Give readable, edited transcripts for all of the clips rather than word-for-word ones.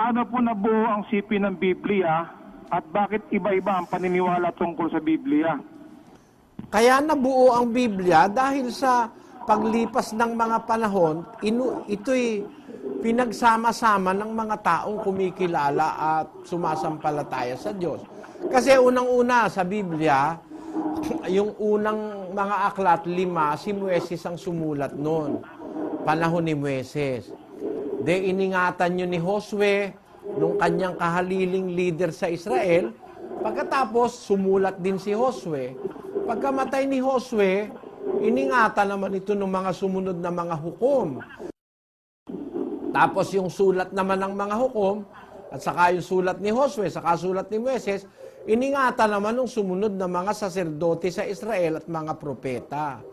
paano po nabuo ang sipi ng Biblia at bakit iba-iba ang paniniwala tungkol sa Biblia? Kaya nabuo ang Biblia dahil sa paglipas ng mga panahon, ito'y pinagsama-sama ng mga taong kumikilala at sumasampalataya sa Diyos. Kasi unang-una sa Biblia, yung unang mga aklat, 5, si Moises ang sumulat noon. Panahon ni Moises. Iningatan nyo ni Josue, nung kanyang kahaliling leader sa Israel. Pagkatapos, sumulat din si Josue. Pagkamatay ni Josue, iningatan naman ito ng mga sumunod na mga hukom. Tapos yung sulat naman ng mga hukom, at saka yung sulat ni Josue, saka sulat ni Moises, iningatan naman ng sumunod na mga saserdote sa Israel at mga propeta.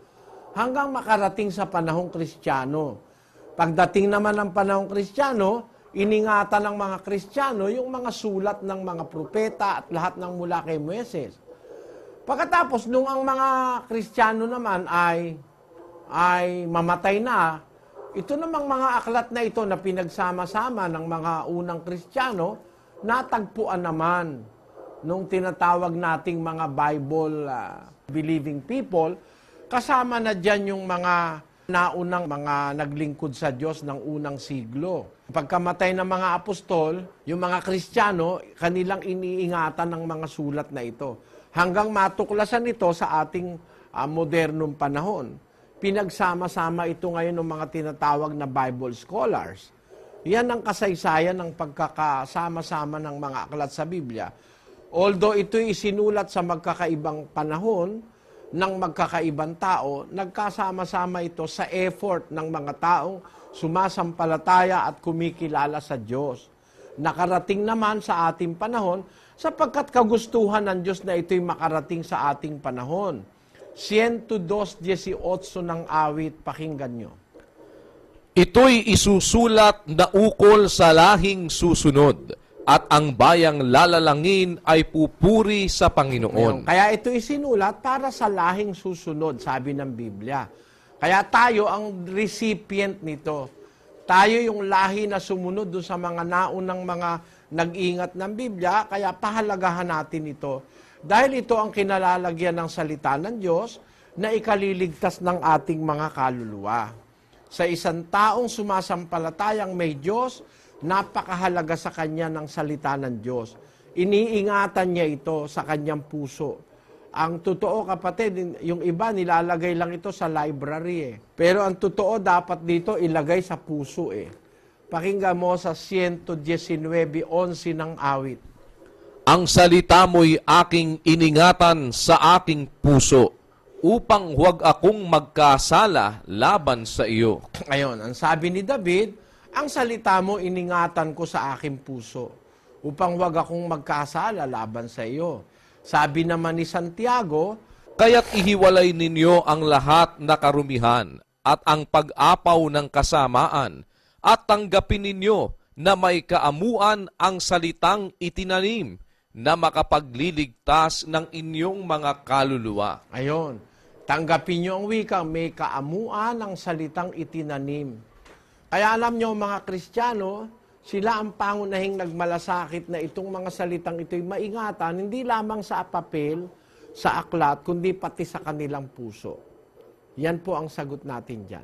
Hanggang makarating sa panahong Kristiyano. Pagdating naman ng panahong Kristiyano, iningatan ng mga Kristiyano yung mga sulat ng mga propeta at lahat ng mula kay Moises. Pagkatapos, nung ang mga Kristiyano naman ay mamatay na, ito namang mga aklat na ito na pinagsama-sama ng mga unang Kristiyano, natagpuan naman nung tinatawag nating mga Bible believing people, kasama na dyan yung mga naunang mga naglingkod sa Diyos ng unang siglo. Pagkamatay ng mga apostol, yung mga Kristiyano, kanilang iniingatan ng mga sulat na ito. Hanggang matuklasan ito sa ating modernong panahon. Pinagsama-sama ito ngayon ng mga tinatawag na Bible scholars. Yan ang kasaysayan ng pagkakasama-sama ng mga aklat sa Biblia. Although ito'y isinulat sa magkakaibang panahon, ng magkakaibang tao, nagkasama-sama ito sa effort ng mga taong sumasampalataya at kumikilala sa Diyos. Nakarating naman sa ating panahon sapagkat kagustuhan ng Diyos na ito'y makarating sa ating panahon. 102:18 ng awit, pakinggan nyo. Ito'y isusulat na ukol sa lahing susunod, at ang bayang lalalangin ay pupuri sa Panginoon. Kaya ito isinulat para sa lahing susunod, sabi ng Biblia. Kaya tayo ang recipient nito. Tayo yung lahi na sumunod doon sa mga naunang mga nag-ingat ng Biblia, kaya pahalagahan natin ito. Dahil ito ang kinalalagyan ng salita ng Diyos na ikaliligtas ng ating mga kaluluwa. Sa isang taong sumasampalatayang may Diyos, napakahalaga sa kanya ng salita ng Diyos. Iniingatan niya ito sa kanyang puso. Ang totoo, kapatid, yung iba nilalagay lang ito sa library . Pero ang totoo, dapat dito ilagay sa puso . Pakinggan mo sa 119:11 ng awit. Ang salita mo'y aking iningatan sa aking puso, upang huwag akong magkasala laban sa iyo. Ayon, ang sabi ni David, ang salita mo iningatan ko sa aking puso, upang huwag akong magkasala laban sa iyo. Sabi naman ni Santiago, Kaya't ihiwalay ninyo ang lahat na karumihan at ang pag-apaw ng kasamaan, at tanggapin ninyo na may kaamuan ang salitang itinanim na makapagliligtas ng inyong mga kaluluwa. ayon, tanggapin nyo ang wika, may kaamuan ang salitang itinanim. Kaya alam nyo mga Kristiyano, sila ang pangunahing nagmalasakit na itong mga salitang ito'y maingatan, hindi lamang sa papel, sa aklat, kundi pati sa kanilang puso. Yan po ang sagot natin dyan.